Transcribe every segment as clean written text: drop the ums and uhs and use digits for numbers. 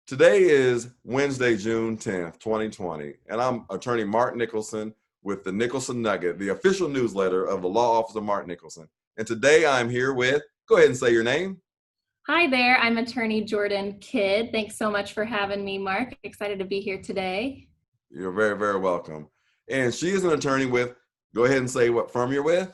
Today is Wednesday, June 10th, 2020, and I'm attorney Mark Nicholson with the Nicholson Nugget, the official newsletter of the law office of Mark Nicholson. And today I'm here with, go ahead and say your name. Hi there, I'm attorney Jordan Kidd. Thanks so much for having me, Mark. Excited to be here today. You're very, very welcome. And she is an attorney with, go ahead and say what firm you're with.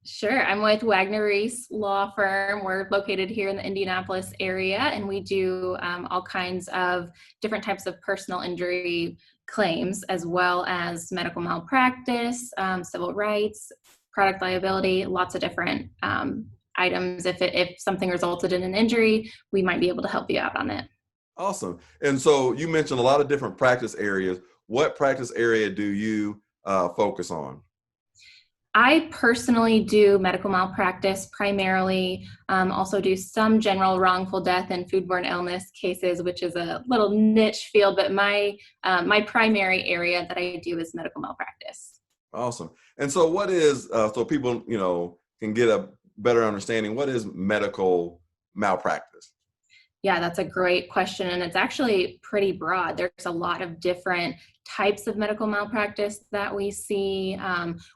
Sure, I'm with Wagner Reese Law Firm. We're located here in the Indianapolis area, and we do all kinds of different types of personal injury claims, as well as medical malpractice, civil rights, product liability, lots of different items. If something resulted in an injury, we might be able to help you out on it. Awesome. And so you mentioned a lot of different practice areas. What practice area do you focus on? I personally do medical malpractice primarily, also do some general wrongful death and food-borne illness cases, which is a little niche field, but my primary area that I do is medical malpractice. Awesome. And so what is, so people, can get a better understanding, what is medical malpractice? Yeah, that's a great question, and it's actually pretty broad. There's a lot of different types of medical malpractice that we see.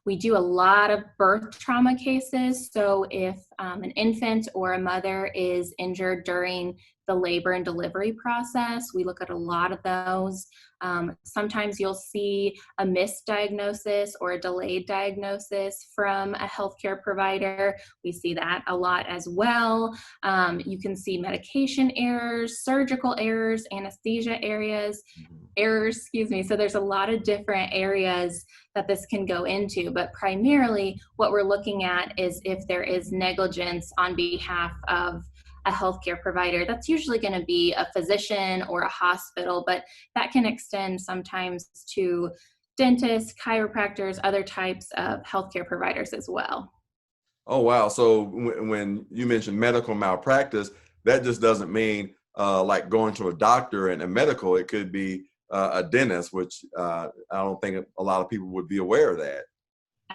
We do a lot of birth trauma cases. So if an infant or a mother is injured during the labor and delivery process, we look at a lot of those. Sometimes you'll see a misdiagnosis or a delayed diagnosis from a healthcare provider. We see that a lot as well. You can see medication errors, surgical errors, anesthesia errors. So there's a lot of different areas that this can go into, but primarily what we're looking at is if there is negligence on behalf of a healthcare provider. That's usually going to be a physician or a hospital, but that can extend sometimes to dentists, chiropractors, other types of healthcare providers as well. Oh, wow. So when you mentioned medical malpractice, that just doesn't mean like going to a doctor and a medical. It could be a dentist, which I don't think a lot of people would be aware of that.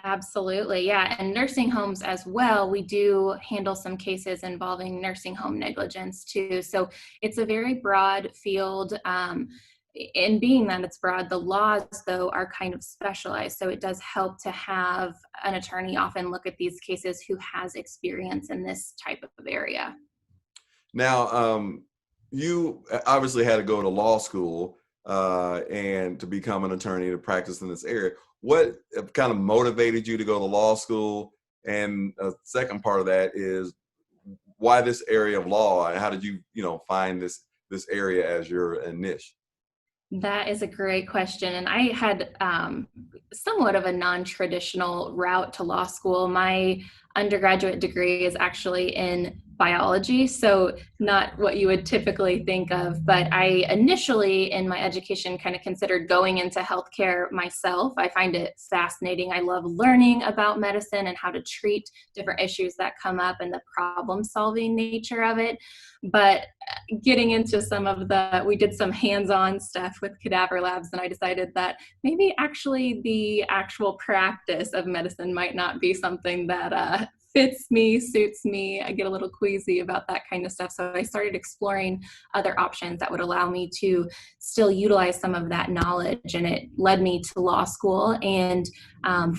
Absolutely, yeah. And nursing homes as well, we do handle some cases involving nursing home negligence too. So it's a very broad field. In being that it's broad, the laws, though, are kind of specialized. So it does help to have an attorney often look at these cases who has experience in this type of area. Now, you obviously had to go to law school and to become an attorney to practice in this area. What kind of motivated you to go to law school? And a second part of that is why this area of law, and how did you, find this area as your niche? That is a great question. And I had somewhat of a non-traditional route to law school. My undergraduate degree is actually in biology, so not what you would typically think of. But I initially in my education kind of considered going into healthcare myself. I find it fascinating. I love learning about medicine and how to treat different issues that come up and the problem-solving nature of it. But getting into we did some hands-on stuff with cadaver labs, and I decided that maybe actually the actual practice of medicine might not be something that fits me, suits me. I get a little queasy about that kind of stuff. So I started exploring other options that would allow me to still utilize some of that knowledge, and it led me to law school. And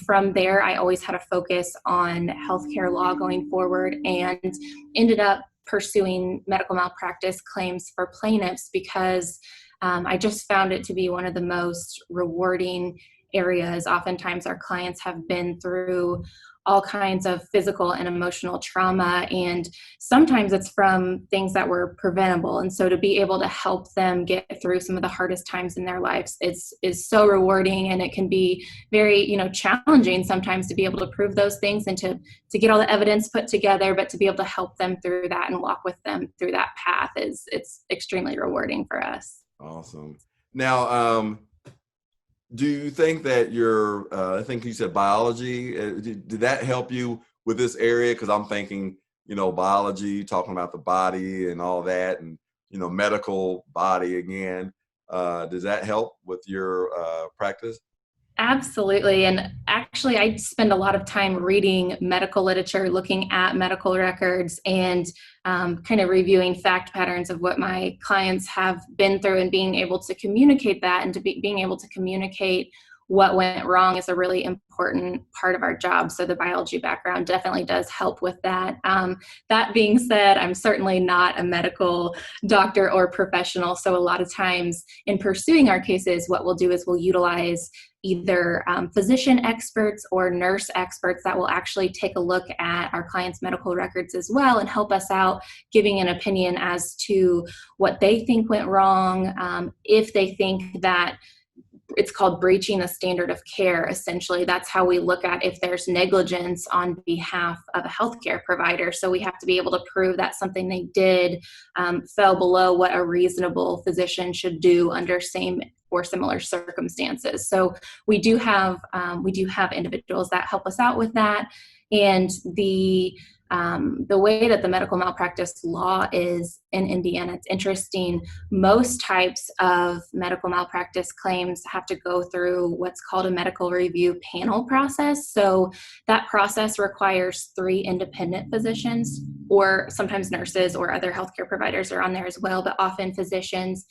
from there, I always had a focus on healthcare law going forward, and ended up pursuing medical malpractice claims for plaintiffs because I just found it to be one of the most rewarding areas. Oftentimes our clients have been through all kinds of physical and emotional trauma, and sometimes it's from things that were preventable. And so to be able to help them get through some of the hardest times in their lives is so rewarding, and it can be very, challenging sometimes to be able to prove those things and to get all the evidence put together, but to be able to help them through that and walk with them through that path it's extremely rewarding for us. Awesome. Now, do you think that I think you said biology, did that help you with this area? Because I'm thinking, biology, talking about the body and all that, and, medical body again. Does that help with your practice? Absolutely. And actually, I spend a lot of time reading medical literature, looking at medical records, and kind of reviewing fact patterns of what my clients have been through, and being able to communicate that, and being able to communicate what went wrong is a really important part of our job. So the biology background definitely does help with that. That being said, I'm certainly not a medical doctor or professional. So a lot of times in pursuing our cases, what we'll do is we'll utilize either physician experts or nurse experts that will actually take a look at our clients' medical records as well and help us out, giving an opinion as to what they think went wrong, if they think that it's called breaching the standard of care. Essentially, that's how we look at if there's negligence on behalf of a healthcare provider. So we have to be able to prove that something they did fell below what a reasonable physician should do under same or similar circumstances. So we do have individuals that help us out with that. And the way that the medical malpractice law is in Indiana, it's interesting. Most types of medical malpractice claims have to go through what's called a medical review panel process. So that process requires 3 independent physicians, or sometimes nurses or other healthcare providers are on there as well, but often physicians,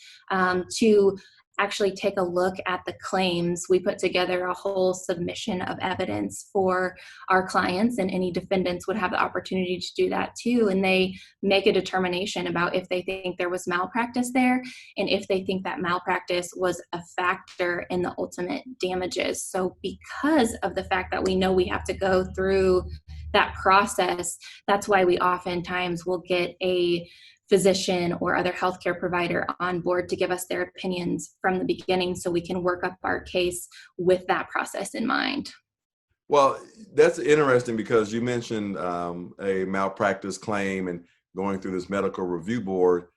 to actually take a look at the claims. We put together a whole submission of evidence for our clients, and any defendants would have the opportunity to do that too. And they make a determination about if they think there was malpractice there, and if they think that malpractice was a factor in the ultimate damages. So because of the fact that we know we have to go through that process, that's why we oftentimes will get a physician or other healthcare provider on board to give us their opinions from the beginning, so we can work up our case with that process in mind. Well, that's interesting because you mentioned a malpractice claim and going through this medical review board,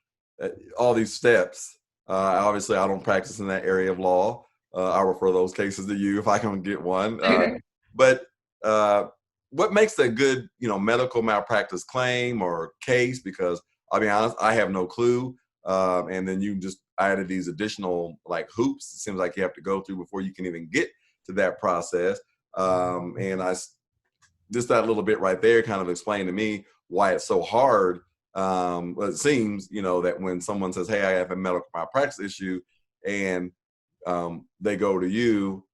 all these steps. Obviously, I don't practice in that area of law. I'll refer those cases to you if I can get one. But what makes a good, medical malpractice claim or case? Because I'll be honest, I have no clue. And then you just added these additional hoops. It seems like you have to go through before you can even get to that process. And just that little bit right there kind of explained to me why it's so hard. Well, it seems, that when someone says, hey, I have a medical malpractice issue, and they go to you,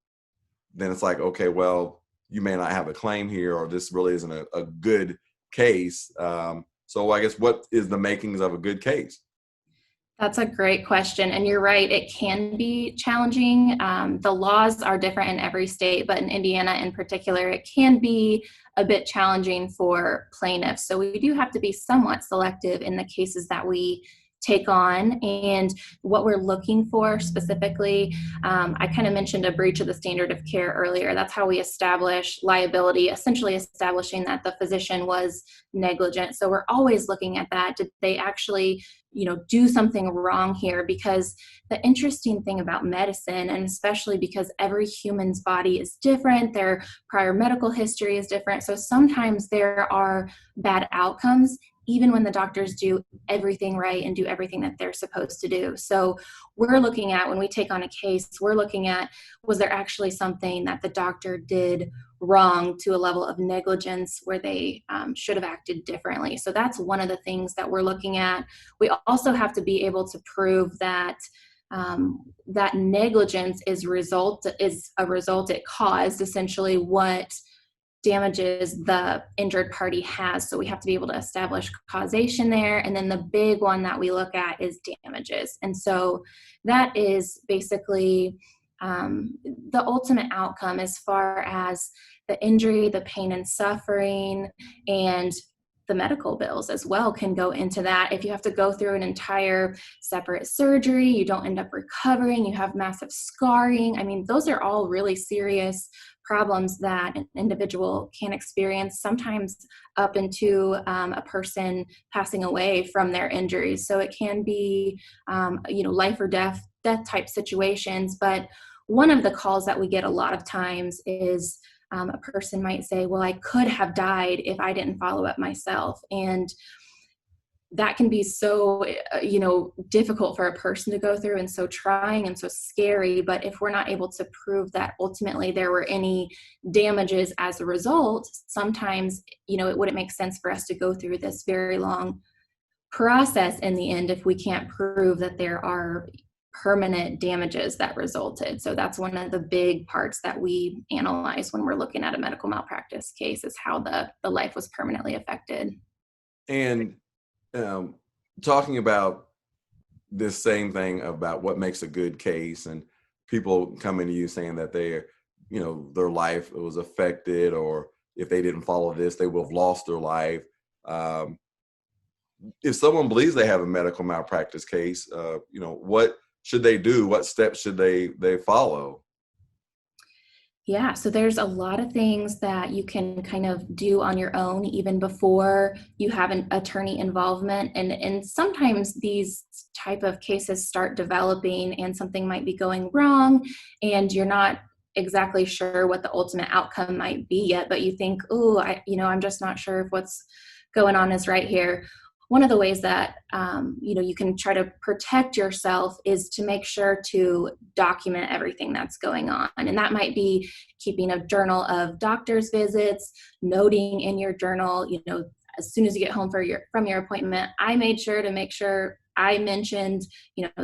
then it's like, okay, well, you may not have a claim here, or this really isn't a good case. So I guess what is the makings of a good case? That's a great question. And you're right, it can be challenging. The laws are different in every state, but in Indiana in particular, it can be a bit challenging for plaintiffs. So we do have to be somewhat selective in the cases that we take on, and what we're looking for specifically. I kind of mentioned a breach of the standard of care earlier. That's how we establish liability, essentially establishing that the physician was negligent. So we're always looking at that. Did they actually do something wrong here? Because the interesting thing about medicine, and especially because every human's body is different, their prior medical history is different. So sometimes there are bad outcomes, even when the doctors do everything right and do everything that they're supposed to do. So we're looking at, when we take on a case, we're looking at, was there actually something that the doctor did wrong to a level of negligence where they should have acted differently? So that's one of the things that we're looking at. We also have to be able to prove that that negligence is a result it caused, essentially, what damages the injured party has. So we have to be able to establish causation there. And then the big one that we look at is damages. And so that is basically the ultimate outcome as far as the injury, the pain and suffering, and the medical bills as well can go into that. If you have to go through an entire separate surgery, you don't end up recovering, you have massive scarring. I mean, those are all really serious problems that an individual can experience, sometimes up into a person passing away from their injuries. So it can be, life or death type situations. But one of the calls that we get a lot of times is a person might say, well, I could have died if I didn't follow up myself. And that can be so, difficult for a person to go through and so trying and so scary. But if we're not able to prove that ultimately there were any damages as a result, sometimes, it wouldn't make sense for us to go through this very long process in the end if we can't prove that there are permanent damages that resulted. So that's one of the big parts that we analyze when we're looking at a medical malpractice case, is how the life was permanently affected. And talking about this same thing about what makes a good case, and people coming to you saying that their life was affected, or if they didn't follow this, they would have lost their life. If someone believes they have a medical malpractice case, what should they do? What steps should they follow? Yeah, so there's a lot of things that you can kind of do on your own even before you have an attorney involvement. And sometimes these type of cases start developing and something might be going wrong and you're not exactly sure what the ultimate outcome might be yet, but you think, I'm just not sure if what's going on is right here. One of the ways that you can try to protect yourself is to make sure to document everything that's going on. And that might be keeping a journal of doctor's visits, noting in your journal, as soon as you get home from your appointment, I made sure to make sure I mentioned,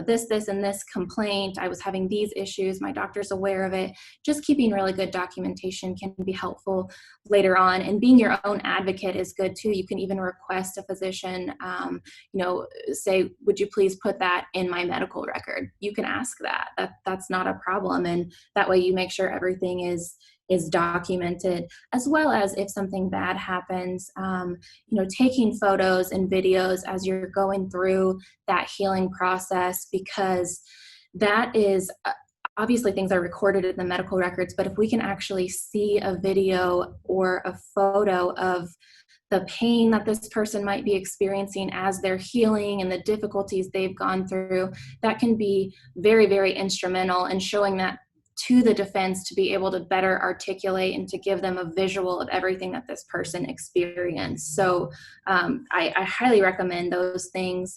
this and this complaint. I was having these issues. My doctor's aware of it. Just keeping really good documentation can be helpful later on. And being your own advocate is good too. You can even request a physician, say, would you please put that in my medical record? You can ask that. That's not a problem. And that way you make sure everything is documented, as well as if something bad happens, taking photos and videos as you're going through that healing process, because that is obviously things are recorded in the medical records, but if we can actually see a video or a photo of the pain that this person might be experiencing as they're healing and the difficulties they've gone through, that can be very, very instrumental in showing that to the defense to be able to better articulate and to give them a visual of everything that this person experienced. So I highly recommend those things.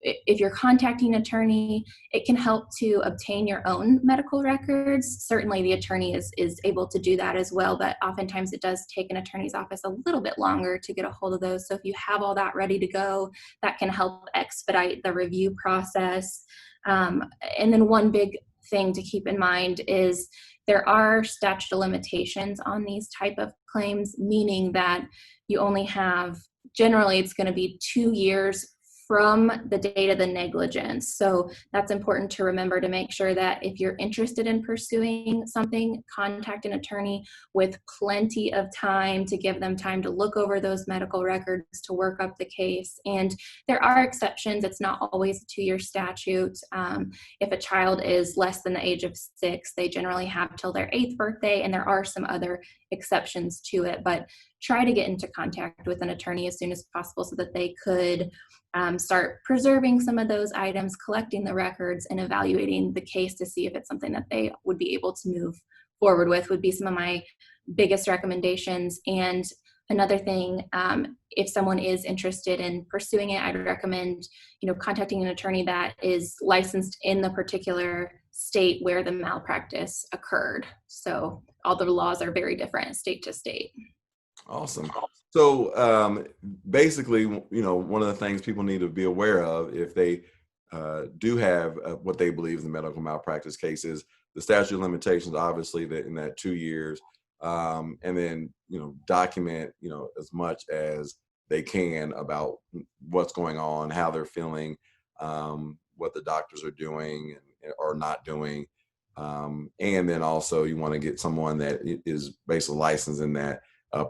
If you're contacting an attorney, it can help to obtain your own medical records. Certainly the attorney is able to do that as well, but oftentimes it does take an attorney's office a little bit longer to get a hold of those. So if you have all that ready to go, that can help expedite the review process. And then one big thing to keep in mind is there are statute of limitations on these type of claims, meaning that you only have, generally it's going to be 2 years from the date of the negligence. So that's important to remember, to make sure that if you're interested in pursuing something, contact an attorney with plenty of time to give them time to look over those medical records, to work up the case. And there are exceptions. It's not always a 2-year statute. If a child is less than the age of 6, they generally have till their 8th birthday, and there are some other exceptions to it. But try to get into contact with an attorney as soon as possible so that they could start preserving some of those items, collecting the records, and evaluating the case to see if it's something that they would be able to move forward with, would be some of my biggest recommendations. And another thing, if someone is interested in pursuing it, I'd recommend, contacting an attorney that is licensed in the particular state where the malpractice occurred. So all the laws are very different state to state. Awesome. So basically, one of the things people need to be aware of if they do have what they believe is a medical malpractice case is the statute of limitations, obviously, that in that 2 years, and then, document, as much as they can about what's going on, how they're feeling, what the doctors are doing or not doing. And then also you want to get someone that is basically licensed in that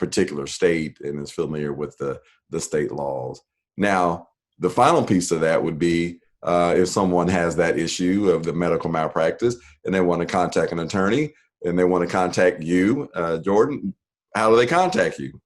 particular state and is familiar with the state laws. Now, the final piece of that would be if someone has that issue of the medical malpractice and they want to contact an attorney and they want to contact you, Jordan, how do they contact you?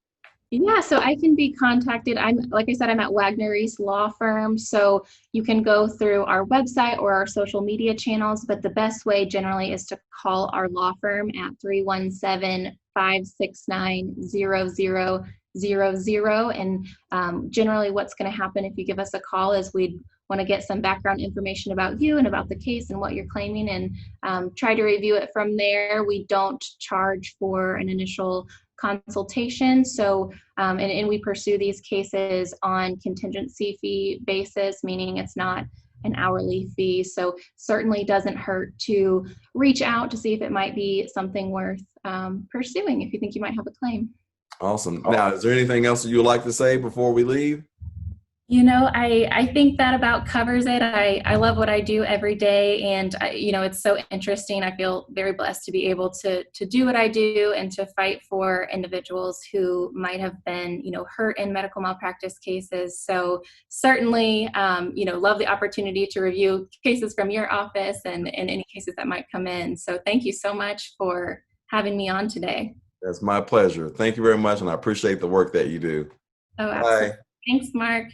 Yeah, so I can be contacted. Like I said, I'm at Wagner Reese Law Firm. So you can go through our website or our social media channels, but the best way generally is to call our law firm at 317-569-0000. And generally what's going to happen if you give us a call is we'd want to get some background information about you and about the case and what you're claiming, and try to review it from there. We don't charge for an initial consultation. So, and we pursue these cases on contingency fee basis, meaning it's not an hourly fee. So certainly doesn't hurt to reach out to see if it might be something worth pursuing if you think you might have a claim. Awesome. Now, is there anything else that you would like to say before we leave? I think that about covers it. I love what I do every day, and it's so interesting. I feel very blessed to be able to do what I do and to fight for individuals who might have been, hurt in medical malpractice cases. So certainly, love the opportunity to review cases from your office and any cases that might come in. So thank you so much for having me on today. That's my pleasure. Thank you very much, and I appreciate the work that you do. Oh, absolutely. Bye. Thanks, Mark.